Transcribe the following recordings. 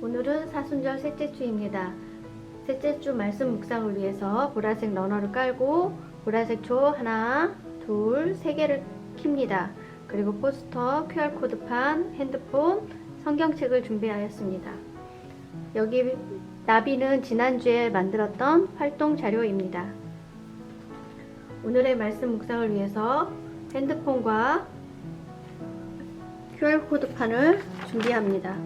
오늘은 사순절 셋째 주입니다. 셋째 주 말씀 묵상을 위해서 보라색 러너를 깔고 보라색 초 하나, 둘, 세 개를 킵니다. 그리고 포스터, QR코드판, 핸드폰, 성경책을 준비하였습니다. 여기 나비는 지난주에 만들었던 활동 자료입니다. 오늘의 말씀 묵상을 위해서 핸드폰과 QR코드판을 준비합니다.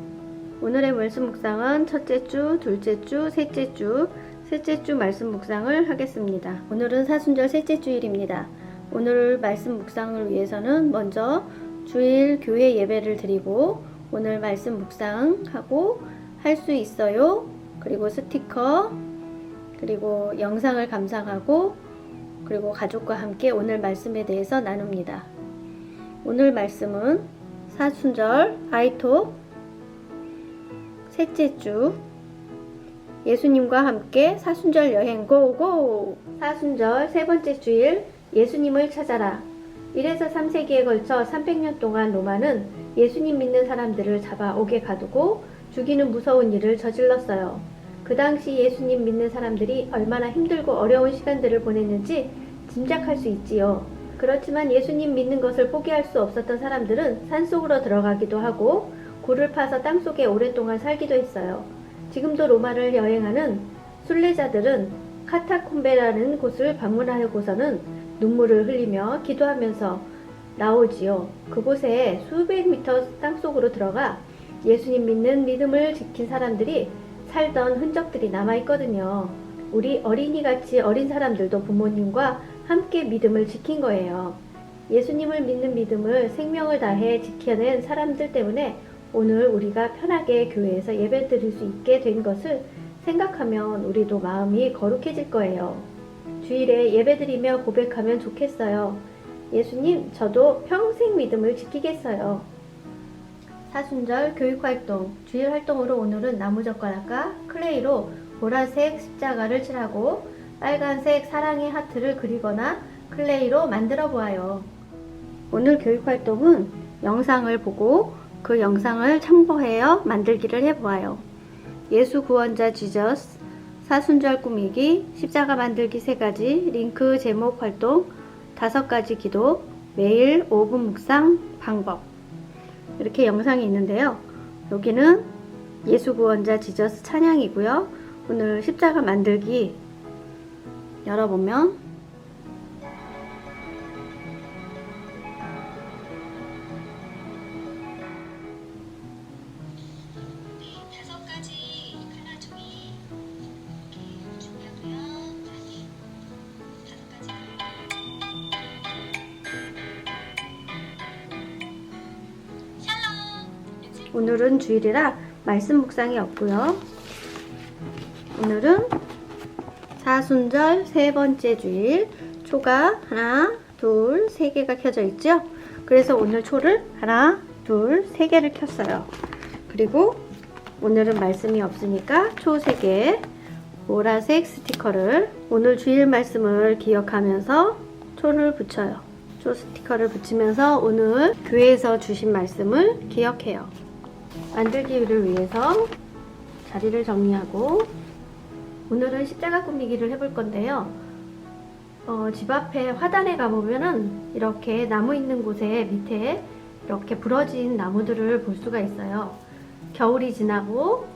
오늘의 말씀 묵상은 첫째 주, 둘째 주, 셋째 주 말씀 묵상을 하겠습니다. 오늘은 사순절 셋째 주일입니다. 오늘 말씀 묵상을 위해서는 먼저 주일 교회 예배를 드리고 오늘 말씀 묵상하고 할 수 있어요. 그리고 스티커, 그리고 영상을 감상하고 그리고 가족과 함께 오늘 말씀에 대해서 나눕니다. 오늘 말씀은 사순절 아이톡 셋째 주 예수님과 함께 사순절 여행 고고! 사순절 세 번째 주일 예수님을 찾아라. 1에서 3세기에 걸쳐 300년 동안 로마는 예수님 믿는 사람들을 잡아 옥에 가두고 죽이는 무서운 일을 저질렀어요. 그 당시 예수님 믿는 사람들이 얼마나 힘들고 어려운 시간들을 보냈는지 짐작할 수 있지요. 그렇지만 예수님 믿는 것을 포기할 수 없었던 사람들은 산속으로 들어가기도 하고 굴을 파서 땅속에 오랫동안 살기도 했어요. 지금도 로마를 여행하는 순례자들은 카타콤베라는 곳을 방문하고서는 눈물을 흘리며 기도하면서 나오지요. 그곳에 수백 미터 땅속으로 들어가 예수님 믿는 믿음을 지킨 사람들이 살던 흔적들이 남아있거든요. 우리 어린이같이 어린 사람들도 부모님과 함께 믿음을 지킨 거예요. 예수님을 믿는 믿음을 생명을 다해 지켜낸 사람들 때문에 오늘 우리가 편하게 교회에서 예배 드릴 수 있게 된 것을 생각하면 우리도 마음이 거룩해질 거예요. 주일에 예배 드리며 고백하면 좋겠어요. 예수님, 저도 평생 믿음을 지키겠어요. 사순절 교육활동, 주일 활동으로 오늘은 나무젓가락과 클레이로 보라색 십자가를 칠하고 빨간색 사랑의 하트를 그리거나 클레이로 만들어 보아요. 오늘 교육활동은 영상을 보고 그 영상을 참고하여 만들기를 해보아요. 예수 구원자 지저스, 사순절 꾸미기, 십자가 만들기 3가지, 링크 제목 활동, 5가지 기도, 매일 5분 묵상 방법. 이렇게 영상이 있는데요. 여기는 예수 구원자 지저스 찬양이고요. 오늘 십자가 만들기 열어보면 오늘은 주일이라 말씀 묵상이 없고요. 오늘은 사순절 세 번째 주일 초가 하나, 둘, 세 개가 켜져 있죠. 그래서 오늘 초를 하나, 둘, 세 개를 켰어요. 그리고 오늘은 말씀이 없으니까 초 3개, 보라색 스티커를 오늘 주일 말씀을 기억하면서 초를 붙여요. 초 스티커를 붙이면서 오늘 교회에서 주신 말씀을 기억해요. 만들기를 위해서 자리를 정리하고 오늘은 십자가 꾸미기를 해볼 건데요. 집 앞에 화단에 가보면은 이렇게 나무 있는 곳에 밑에 이렇게 부러진 나무들을 볼 수가 있어요. 겨울이 지나고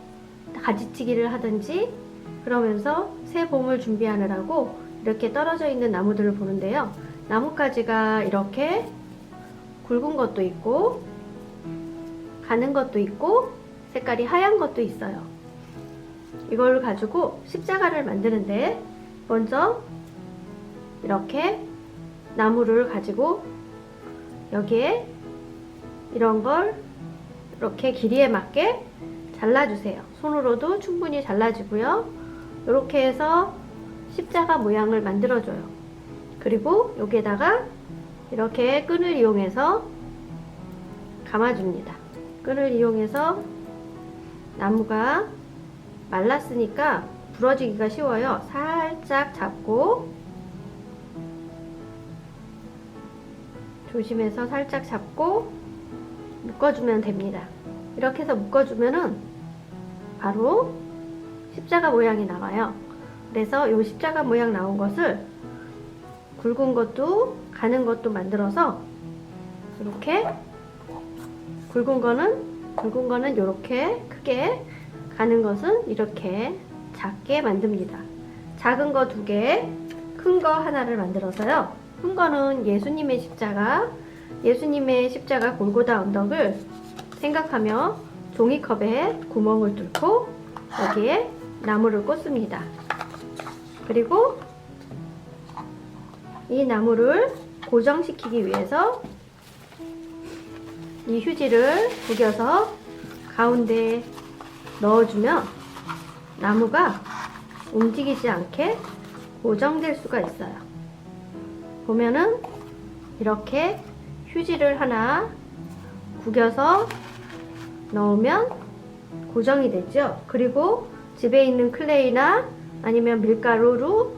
가지치기를 하든지 그러면서 새 봄을 준비하느라고 이렇게 떨어져 있는 나무들을 보는데요. 나뭇가지가 이렇게 굵은 것도 있고 가는 것도 있고 색깔이 하얀 것도 있어요. 이걸 가지고 십자가를 만드는데 먼저 이렇게 나무를 가지고 여기에 이런 걸 이렇게 길이에 맞게 잘라주세요. 손으로도 충분히 잘라지고요. 이렇게 해서 십자가 모양을 만들어줘요. 그리고 여기에다가 이렇게 끈을 이용해서 감아줍니다. 끈을 이용해서 나무가 말랐으니까 부러지기가 쉬워요. 살짝 잡고 조심해서 살짝 잡고 묶어주면 됩니다. 이렇게 해서 묶어주면은 바로 십자가 모양이 나와요. 그래서 이 십자가 모양 나온 것을 굵은 것도 가는 것도 만들어서 이렇게 굵은 거는 이렇게 크게, 가는 것은 이렇게 작게 만듭니다. 작은 거 2개, 큰 거 하나를 만들어서요. 큰 거는 예수님의 십자가 골고다 언덕을 생각하며 종이컵에 구멍을 뚫고 여기에 나무를 꽂습니다. 그리고 이 나무를 고정시키기 위해서 이 휴지를 구겨서 가운데 넣어주면 나무가 움직이지 않게 고정될 수가 있어요. 보면은 이렇게 휴지를 하나 구겨서 넣으면 고정이 되죠. 그리고 집에 있는 클레이나 아니면 밀가루로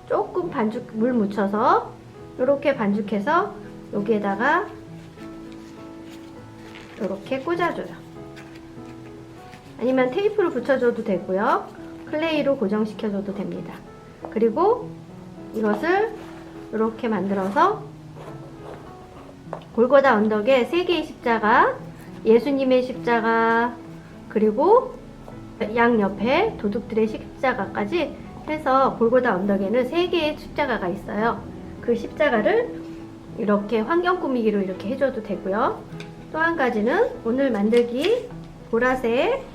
조금 물 묻혀서 이렇게 반죽해서 여기에다가 이렇게 꽂아줘요. 아니면 테이프를 붙여줘도 되고요. 클레이로 고정시켜줘도 됩니다. 그리고 이것을 이렇게 만들어서 골고다 언덕에 3개의 십자가, 예수님의 십자가, 그리고 양옆에 도둑들의 십자가까지 해서 골고다 언덕에는 3개의 십자가가 있어요. 그 십자가를 이렇게 환경 꾸미기로 이렇게 해줘도 되고요. 또 한 가지는 오늘 만들기 보라색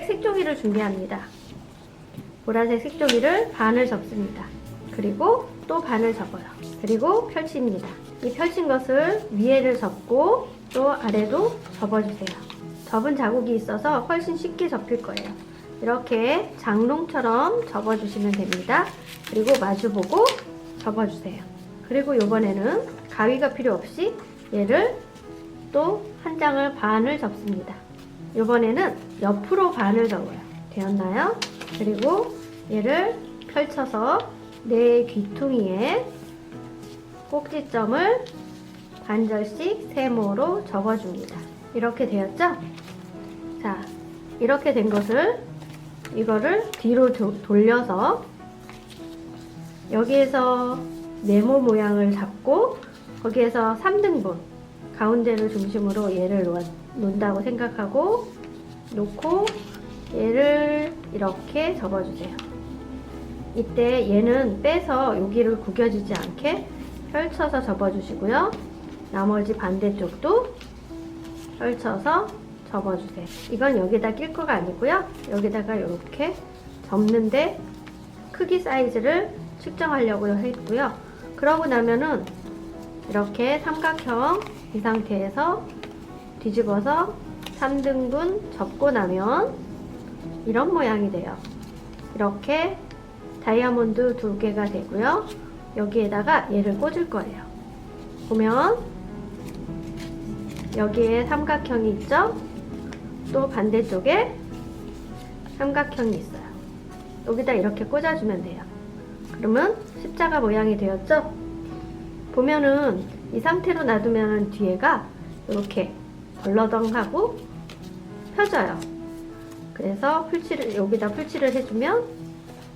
색종이를 준비합니다. 보라색 색종이를 반을 접습니다. 그리고 또 반을 접어요. 그리고 펼칩니다. 이 펼친 것을 위에를 접고 또 아래도 접어주세요. 접은 자국이 있어서 훨씬 쉽게 접힐 거예요. 이렇게 장롱처럼 접어주시면 됩니다. 그리고 마주보고 접어주세요. 그리고 이번에는 가위가 필요 없이 얘를 또 한 장을 반을 접습니다. 이번에는 옆으로 반을 접어요. 되었나요? 그리고 얘를 펼쳐서 내 귀퉁이에 꼭지점을 반절씩 세모로 접어줍니다. 이렇게 되었죠? 자, 이렇게 된 것을 이거를 뒤로 돌려서 여기에서 네모 모양을 잡고 거기에서 3등분 가운데를 중심으로 얘를 놓는다고 생각하고 놓고 얘를 이렇게 접어주세요. 이때 얘는 빼서 여기를 구겨지지 않게 펼쳐서 접어주시고요. 나머지 반대쪽도 펼쳐서 접어주세요. 이건 여기다 낄 거가 아니고요. 여기다가 이렇게 접는데 크기 사이즈를 측정하려고 했고요. 그러고 나면은 이렇게 삼각형 이 상태에서 뒤집어서 3등분 접고 나면 이런 모양이 돼요. 이렇게 다이아몬드 2개가 되고요. 여기에다가 얘를 꽂을 거예요. 보면 여기에 삼각형이 있죠? 또 반대쪽에 삼각형이 있어요. 여기다 이렇게 꽂아주면 돼요. 그러면 십자가 모양이 되었죠? 보면은 이 상태로 놔두면 뒤에가 이렇게 벌러덩하고 펴져요. 그래서 여기다 풀칠을 해주면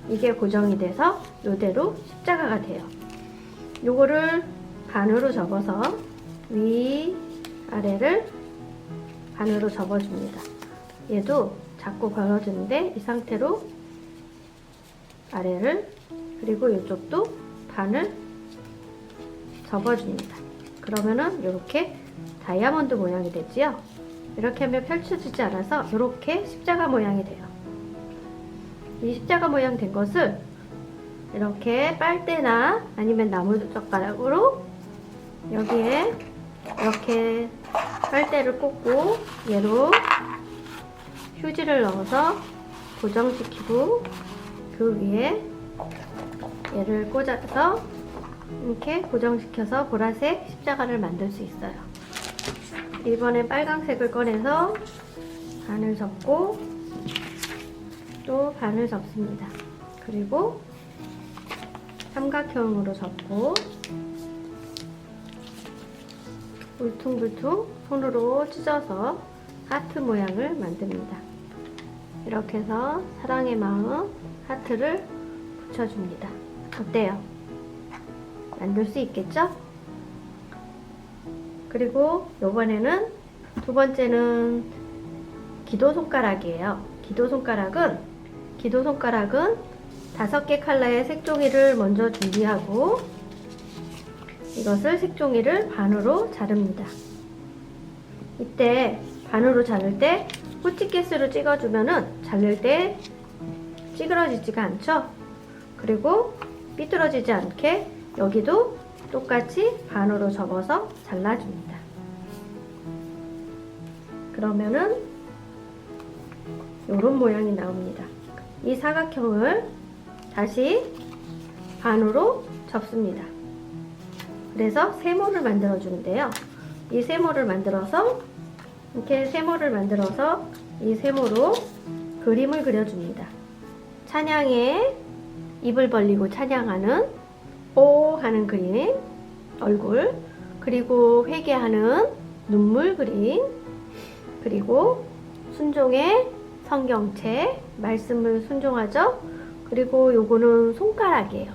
이게 고정이 돼서 이대로 십자가가 돼요. 요거를 반으로 접어서 위 아래를 반으로 접어줍니다. 얘도 자꾸 벌어지는데 이 상태로 아래를 그리고 이쪽도 반을 접어줍니다. 그러면은 이렇게 다이아몬드 모양이 되지요. 이렇게 하면 펼쳐지지 않아서 이렇게 십자가 모양이 돼요. 이 십자가 모양 된 것을 이렇게 빨대나 아니면 나무젓가락으로 여기에 이렇게 빨대를 꽂고 얘로 휴지를 넣어서 고정시키고 그 위에 얘를 꽂아서 이렇게 고정시켜서 보라색 십자가를 만들 수 있어요. 이번엔 빨강색을 꺼내서 반을 접고 또 반을 접습니다. 그리고 삼각형으로 접고 울퉁불퉁 손으로 찢어서 하트 모양을 만듭니다. 이렇게 해서 사랑의 마음 하트를 붙여줍니다. 어때요? 만들 수 있겠죠? 그리고 이번에는 두 번째는 기도 손가락이에요. 기도 손가락은 5개 컬러의 색종이를 먼저 준비하고 이것을 색종이를 반으로 자릅니다. 이때 반으로 자를 때 호치키스로 찍어주면은 자를 때 찌그러지지가 않죠? 그리고 삐뚤어지지 않게 여기도 똑같이 반으로 접어서 잘라줍니다. 그러면은 이런 모양이 나옵니다. 이 사각형을 다시 반으로 접습니다. 그래서 세모를 만들어 주는데요. 이 세모를 만들어서 이렇게 세모를 만들어서 이 세모로 그림을 그려줍니다. 찬양에 입을 벌리고 찬양하는 오 하는 그림, 얼굴, 그리고 회개하는 눈물 그림, 그리고 순종의 성경책, 말씀을 순종하죠. 그리고 요거는 손가락이에요.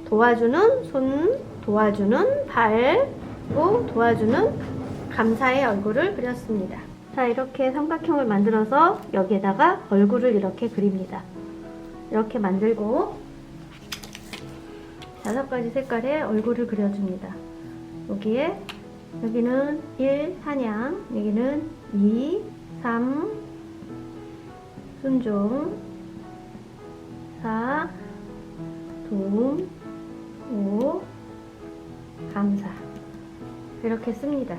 도와주는 손, 도와주는 발, 그리고 도와주는 감사의 얼굴을 그렸습니다. 자, 이렇게 삼각형을 만들어서 여기에다가 얼굴을 이렇게 그립니다. 이렇게 만들고 5가지 색깔의 얼굴을 그려줍니다. 여기는 1 찬양, 여기는 2, 3 순종, 4 도움, 5 감사. 이렇게 씁니다.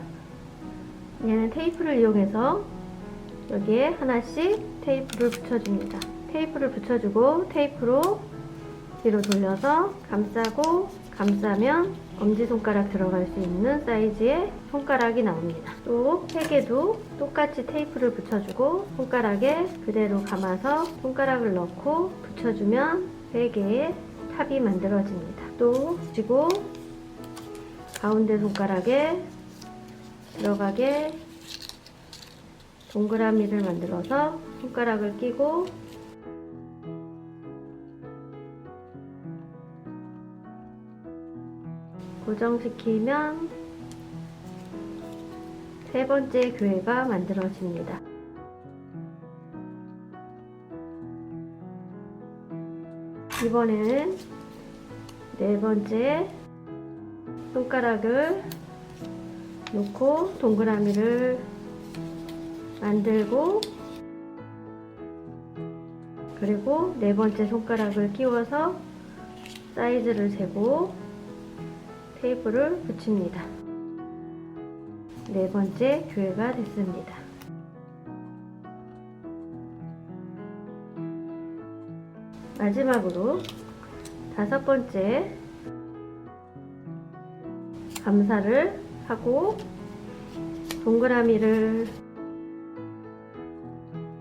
얘는 테이프를 이용해서 여기에 하나씩 테이프를 붙여줍니다. 테이프를 붙여주고 테이프로 뒤로 돌려서 감싸고 감싸면 엄지손가락 들어갈 수 있는 사이즈의 손가락이 나옵니다. 또 베개도 똑같이 테이프를 붙여주고 손가락에 그대로 감아서 손가락을 넣고 붙여주면 베개에 탑이 만들어집니다. 또 붙이고 가운데 손가락에 들어가게 동그라미를 만들어서 손가락을 끼고 고정시키면 3번째 교회가 만들어집니다. 이번에는 4번째 손가락을 놓고 동그라미를 만들고 그리고 4번째 손가락을 끼워서 사이즈를 재고 테이프를 붙입니다. 4번째 교회가 됐습니다. 마지막으로 5번째 감사를 하고 동그라미를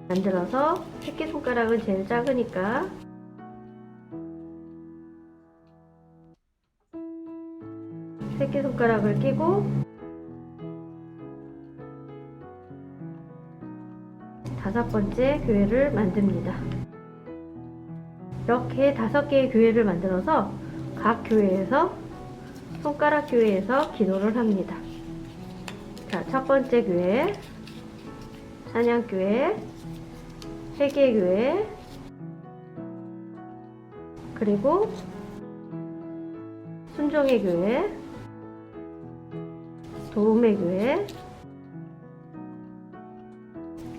만들어서 새끼손가락은 제일 작으니까 새끼손가락을 끼고 5번째 교회를 만듭니다. 이렇게 5개의 교회를 만들어서 각 교회에서 손가락 교회에서 기도를 합니다. 자, 첫 번째 교회, 찬양교회, 회개교회, 그리고 순종의 교회, 도움의 교회,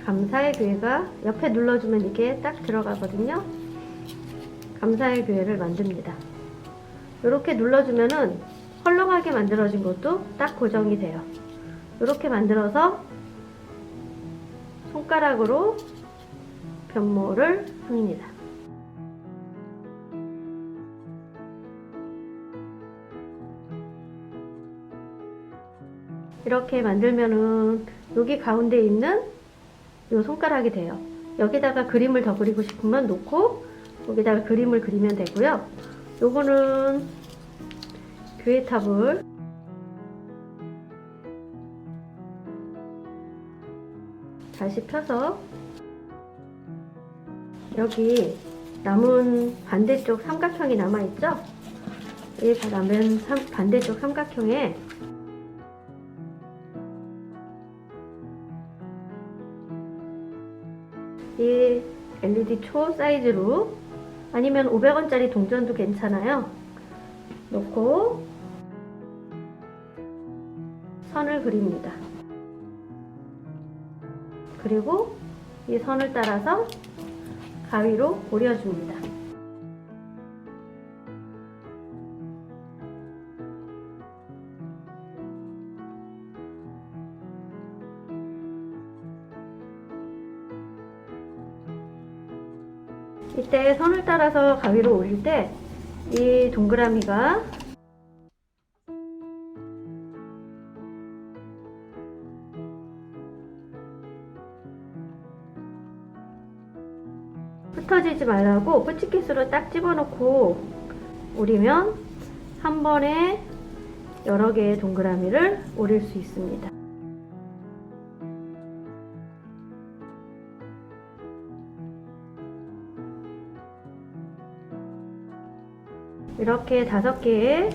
감사의 교회가 옆에 눌러주면 이게 딱 들어가거든요. 감사의 교회를 만듭니다. 이렇게 눌러주면은 헐렁하게 만들어진 것도 딱 고정이 돼요. 이렇게 만들어서 손가락으로 변모를 합니다. 이렇게 만들면은 여기 가운데 있는 이 손가락이 돼요. 여기다가 그림을 더 그리고 싶으면 놓고 여기다가 그림을 그리면 되고요. 요거는 교회탑을 다시 펴서 여기 남은 반대쪽 삼각형이 남아있죠? 이 남은 반대쪽 삼각형에 이 LED 초 사이즈로, 아니면 500원짜리 동전도 괜찮아요, 놓고 선을 그립니다. 그리고 이 선을 따라서 가위로 오려줍니다. 이때 선을 따라서 가위로 올릴 때 이 동그라미가 흩어지지 말라고 뿌치킷으로 딱 집어넣고 오리면 한 번에 여러 개의 동그라미를 오릴 수 있습니다. 이렇게 5개의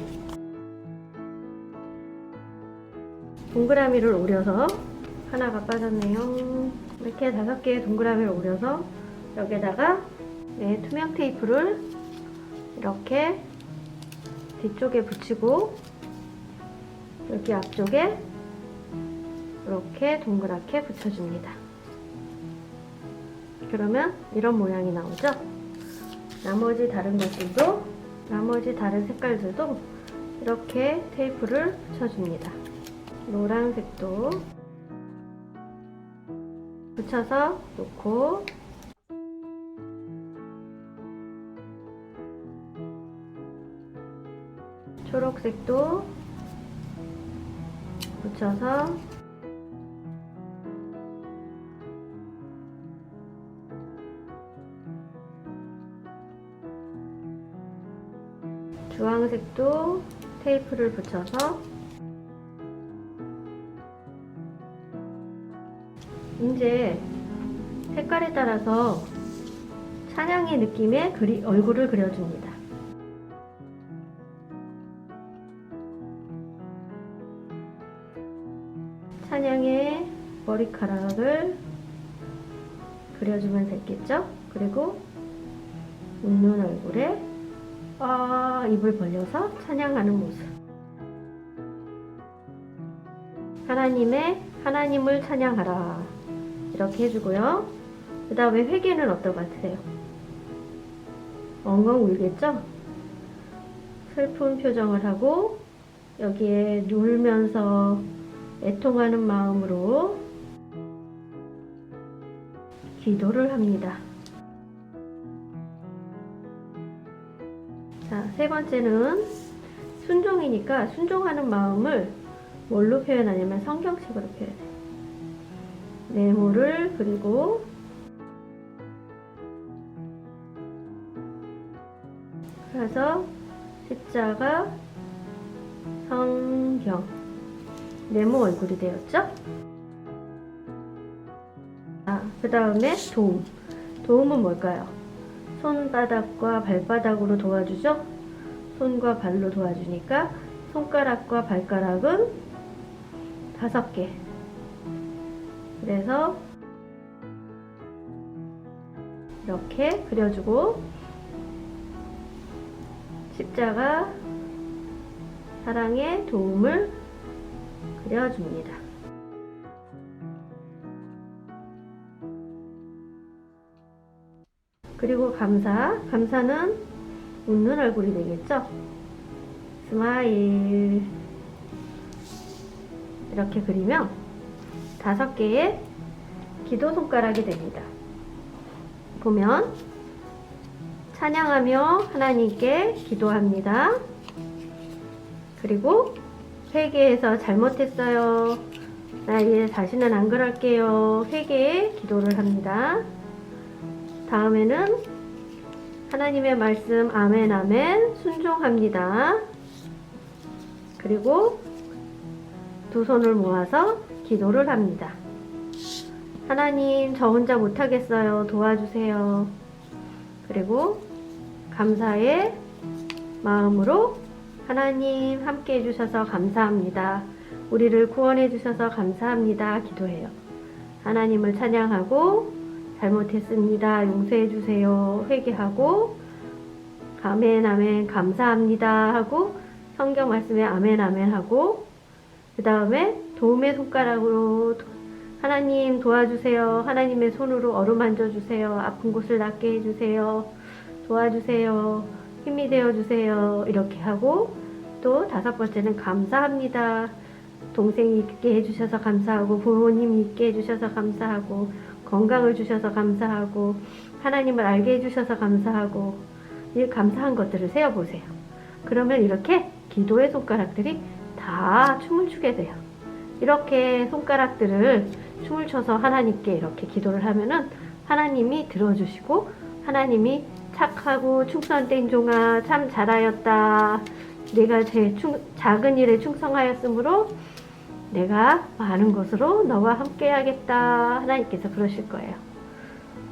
동그라미를 오려서, 하나가 빠졌네요. 이렇게 5개의 동그라미를 오려서 여기에다가 투명 테이프를 이렇게 뒤쪽에 붙이고 여기 앞쪽에 이렇게 동그랗게 붙여줍니다. 그러면 이런 모양이 나오죠? 나머지 다른 색깔들도 이렇게 테이프를 붙여줍니다. 노란색도 붙여서 놓고, 초록색도 붙여서, 주황색도 테이프를 붙여서, 이제 색깔에 따라서 찬양의 느낌의 얼굴을 그려줍니다. 찬양의 머리카락을 그려주면 되겠죠? 그리고 웃는 얼굴에 입을 벌려서 찬양하는 모습. 하나님을 찬양하라, 이렇게 해주고요. 그 다음에 회개는 어떨 것 같으세요? 엉엉 울겠죠? 슬픈 표정을 하고 여기에 울면서 애통하는 마음으로 기도를 합니다. 자, 3번째는 순종이니까 순종하는 마음을 뭘로 표현하냐면 성경책으로 표현해요. 네모를 그리고 그래서 십자가, 성경, 네모 얼굴이 되었죠? 그 다음에 도움은 뭘까요? 손바닥과 발바닥으로 도와주죠? 손과 발로 도와주니까 손가락과 발가락은 5개. 그래서 이렇게 그려주고, 십자가, 사랑의 도움을 그려줍니다. 그리고 감사는 웃는 얼굴이 되겠죠? 스마일, 이렇게 그리면 5개의 기도 손가락이 됩니다. 보면 찬양하며 하나님께 기도합니다. 그리고 회개해서 잘못했어요, 나 이제 다시는 안 그럴게요, 회개의 기도를 합니다. 다음에는 하나님의 말씀 아멘 아멘 순종합니다. 그리고 두 손을 모아서 기도를 합니다. 하나님, 저 혼자 못하겠어요, 도와주세요. 그리고 감사의 마음으로 하나님 함께 해주셔서 감사합니다. 우리를 구원해 주셔서 감사합니다. 기도해요. 하나님을 찬양하고 잘못했습니다. 용서해 주세요. 회개하고 아멘 아멘 감사합니다 하고 성경 말씀에 아멘 아멘 하고 그 다음에 도움의 손가락으로 하나님 도와주세요. 하나님의 손으로 어루만져 주세요. 아픈 곳을 낫게 해주세요. 도와주세요. 힘이 되어주세요. 이렇게 하고 또 5번째는 감사합니다. 동생이 있게 해주셔서 감사하고 부모님이 있게 해주셔서 감사하고 건강을 주셔서 감사하고 하나님을 알게 해주셔서 감사하고 이 감사한 것들을 세어보세요. 그러면 이렇게 기도의 손가락들이 다 춤을 추게 돼요. 이렇게 손가락들을 춤을 춰서 하나님께 이렇게 기도를 하면은 하나님이 들어주시고 하나님이 착하고 충성된 종아 참 잘하였다. 내가 작은 일에 충성하였으므로 내가 많은 것으로 너와 함께 하겠다. 하나님께서 그러실 거예요.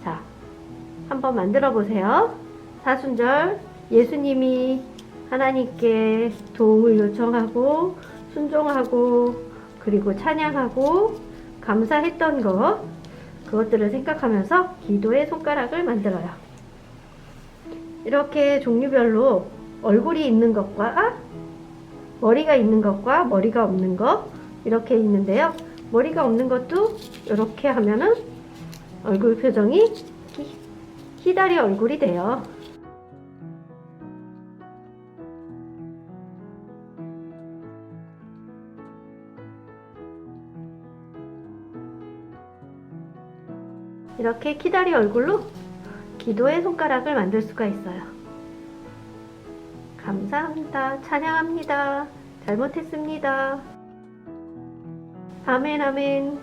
자, 한번 만들어 보세요. 사순절 예수님이 하나님께 도움을 요청하고 순종하고 그리고 찬양하고 감사했던 그것들을 생각하면서 기도의 손가락을 만들어요. 이렇게 종류별로 얼굴이 있는 것과 머리가 있는 것과 머리가 없는 것 이렇게 있는데요. 머리가 없는 것도 이렇게 하면은 얼굴 표정이 희다리 얼굴이 돼요. 이렇게 키다리 얼굴로 기도의 손가락을 만들 수가 있어요. 감사합니다. 찬양합니다. 잘못했습니다. 아멘 아멘.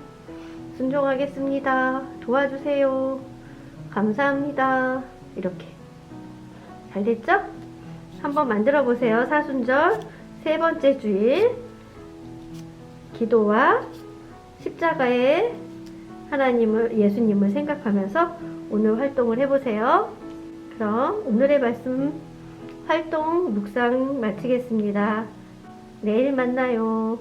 순종하겠습니다. 도와주세요. 감사합니다. 이렇게 잘 됐죠? 한번 만들어 보세요. 사순절 3번째 주일 기도와 십자가의 예수님을 생각하면서 오늘 활동을 해보세요. 그럼 오늘의 말씀 활동 묵상 마치겠습니다. 내일 만나요.